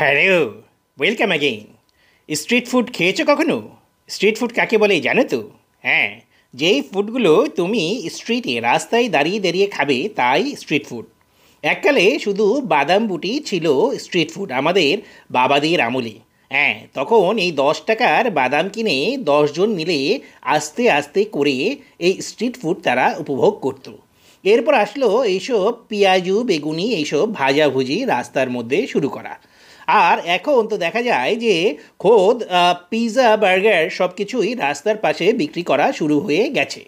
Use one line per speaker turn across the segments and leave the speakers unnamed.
Hello, welcome again. Street food খেয়েছো কখনো? Street food কাকে বলে জানো তো? হ্যাঁ, যেই ফুডগুলো তুমি স্ট্রিটে রাস্তায় দাঁড়িয়ে দাঁড়িয়ে খাবে তাই স্ট্রিট ফুড। এককালে শুধু বাদাম বুটি ছিল স্ট্রিট ফুড আমাদের বাবাদের আমলে। হ্যাঁ, তখন এই 10 টাকার বাদাম কিনে 10 জন মিলে আস্তে আস্তে করে এই স্ট্রিট ফুড তারা উপভোগ করতো। এরপর আসলো এইসব পেঁয়াজু বেগুনি এইসব ভাজাভুজি রাস্তার মধ্যে শুরু করা। আর এখন তো দেখা যায় যে খোদ পিৎজা বার্গার সব কিছুই রাস্তার পাশে বিক্রি করা শুরু হয়ে গেছে।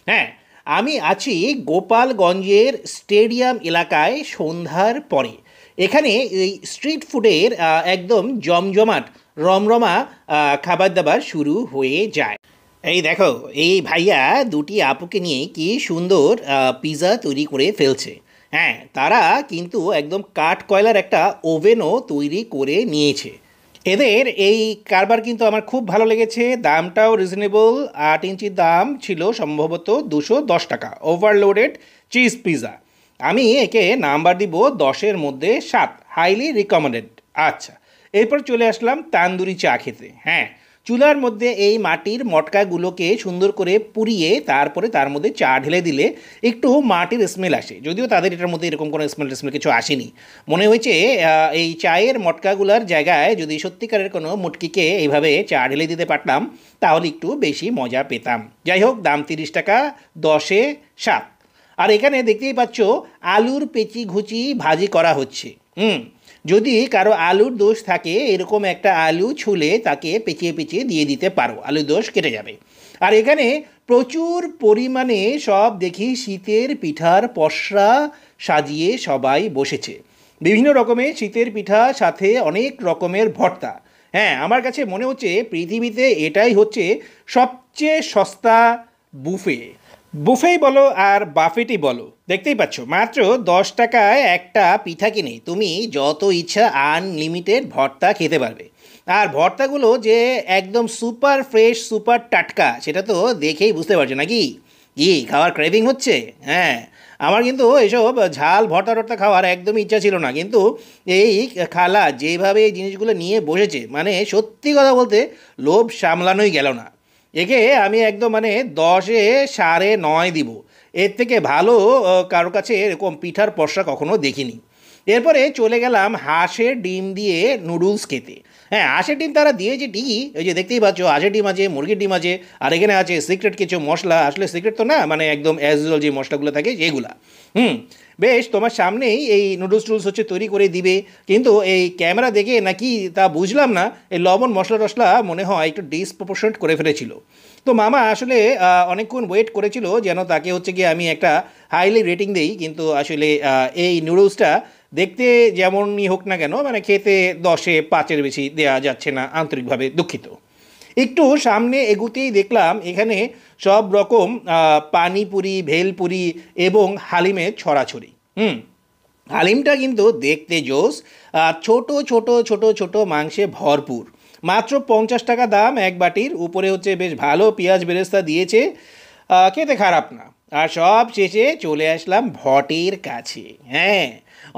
হ্যাঁ, আমি আছি গোপালগঞ্জের স্টেডিয়াম এলাকায় সন্ধ্যার পরে। এখানে এই স্ট্রিট ফুডের একদম জমজমাট রমরমা খাবার দাবার শুরু হয়ে যায়। এই দেখো, এই ভাইয়া দুটি আপুকে নিয়ে কি সুন্দর পিৎজা তৈরি করে ফেলছে। হ্যাঁ, তারা কিন্তু একদম কাঠ কয়লার একটা ওভেনও তৈরি করে নিয়েছে। এদের এই কারবার কিন্তু আমার খুব ভালো লেগেছে। দামটাও রিজনেবল। 8 ইঞ্চির দাম ছিল সম্ভবত 210 টাকা, ওভারলোডেড চিজ পিৎজা। আমি একে নাম্বার দিব 10-এর মধ্যে 7, হাইলি রিকমেন্ডেড। আচ্ছা, এরপর চলে আসলাম তান্দুরি চা খেতে। হ্যাঁ, চুলার মধ্যে এই মাটির মটকাগুলোকে সুন্দর করে পুড়িয়ে তারপরে তার মধ্যে চা ঢেলে দিলে একটু মাটির স্মেল আসে, যদিও তাদের এটার মধ্যে এরকম কোনো স্মেল কিছু আসেনি। মনে হয়েছে এই চায়ের মটকাগুলার জায়গায় যদি সত্যিকারের কোনো মুটকিকে এইভাবে চা ঢেলে দিতে পারতাম তাহলে একটু বেশি মজা পেতাম। যাই হোক, দাম 30 টাকা, 10-এ 7। আর এখানে দেখতেই পাচ্ছ আলুর পেঁচি ঘুচি ভাজি করা হচ্ছে। যদি কারো আলুর দোষ থাকে এরকম একটা আলু ছুলে তাকে পেঁচিয়ে পেঁচিয়ে দিয়ে দিতে পারো, আলুর দোষ কেটে যাবে। আর এখানে প্রচুর পরিমাণে সব দেখি শীতের পিঠার পসরা সাজিয়ে সবাই বসেছে। বিভিন্ন রকমের শীতের পিঠা, সাথে অনেক রকমের ভর্তা। হ্যাঁ, আমার কাছে মনে হচ্ছে পৃথিবীতে এটাই হচ্ছে সবচেয়ে সস্তা বুফে। বুফেই বলো আর বাফেটই বলো, দেখতেই পাচ্ছ মাত্র 10 টাকায় একটা পিঠা কিনে তুমি যত ইচ্ছা আনলিমিটেড ভর্তা খেতে পারবে। আর ভর্তাগুলো যে একদম সুপার ফ্রেশ সুপার টাটকা সেটা তো দেখেই বুঝতে পারছো নাকি? কি খাওয়ার ক্রেভিং হচ্ছে? হ্যাঁ, আমার কিন্তু এসব ঝাল ভর্তা টর্তা খাওয়ার একদমই ইচ্ছা ছিল না, কিন্তু এই খালা যেভাবে এই জিনিসগুলো নিয়ে বসেছে, মানে সত্যি কথা বলতে লোভ সামলানোই গেল না। একে আমি একদম মানে 10-এ 9.5 দিব। এর থেকে ভালো কারোর কাছে এরকম পিঠার পসরা কখনো দেখিনি। এরপরে চলে গেলাম হাঁসের ডিম দিয়ে নুডলস খেতে। হ্যাঁ, হাঁসের ডিম তারা দিয়েছে ঠিকই, ওই যে দেখতেই পাচ্ছ হাঁসের ডিম আছে, মুরগির ডিম আছে, আর এখানে আছে সিক্রেট কিছু মশলা। আসলে সিক্রেট তো না, মানে একদম অ্যাজ ইউজুয়াল যে মশলাগুলো থাকে যেগুলা। বেশ, তোমার সামনেই এই নুডলস টুডলস হচ্ছে তৈরি করে দিবে, কিন্তু এই ক্যামেরা দেখে নাকি তা বুঝলাম না, এই লবণ মশলা টশলা মনে হয় একটু ডিসপ্রপোর্শনেট করে ফেলেছিল। তো মামা আসলে অনেকক্ষণ ওয়েট করেছিল যেন তাকে হচ্ছে গিয়ে আমি একটা হাইলি রেটিং দেই, কিন্তু আসলে এই নুডলসটা দেখতে যেমনই হোক না কেন, মানে খেতে 10-এ 5-এর বেশি দেওয়া যাচ্ছে না, আন্তরিকভাবে দুঃখিত। একটু সামনে এগুতেই দেখলাম এখানে সব রকম পানিপুরি, ভেলপুরি এবং হালিমের ছড়াছড়ি। হালিমটা কিন্তু দেখতে জোস, আর ছোট ছোট ছোট ছোট মাংসে ভরপুর। মাত্র 50 টাকা দাম এক বাটির, উপরে হচ্ছে বেশ ভালো পেঁয়াজ বেরেস্তা দিয়েছে, খেতে খারাপ না। আর সব শেষে চলে আসলাম ভটের কাছে। হ্যাঁ,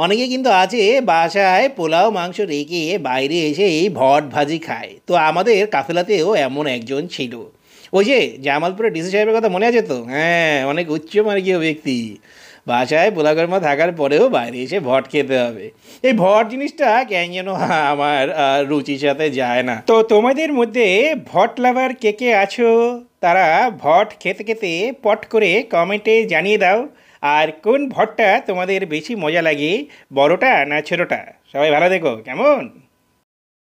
অনেকে কিন্তু আছে বাসায় পোলাও মাংস রেখে বাইরে এসে এই ভট ভাজি খায়, তো আমাদের কাফেলাতেও এমন একজন ছিল। ওই যে জামালপুরের ডিসি সাহেবের কথা মনে আছে তো? হ্যাঁ, অনেক উচ্চমার্গীয় ব্যক্তি, বাসায় পোলাগরমা থাকার পরেও বাইরে এসে ভট খেতে হবে। এই ভট জিনিসটা কেন যেন আমার রুচির সাথে যায় না। তো তোমাদের মধ্যে ভট লাভার কে কে আছো তারা ভট খেতে খেতে পট করে কমেন্টে জানিয়ে দাও। আর কোন ভটটা তোমাদের বেশি মজা লাগে, বড়টা না ছোটোটা? সবাই ভালো দেখো, কেমন?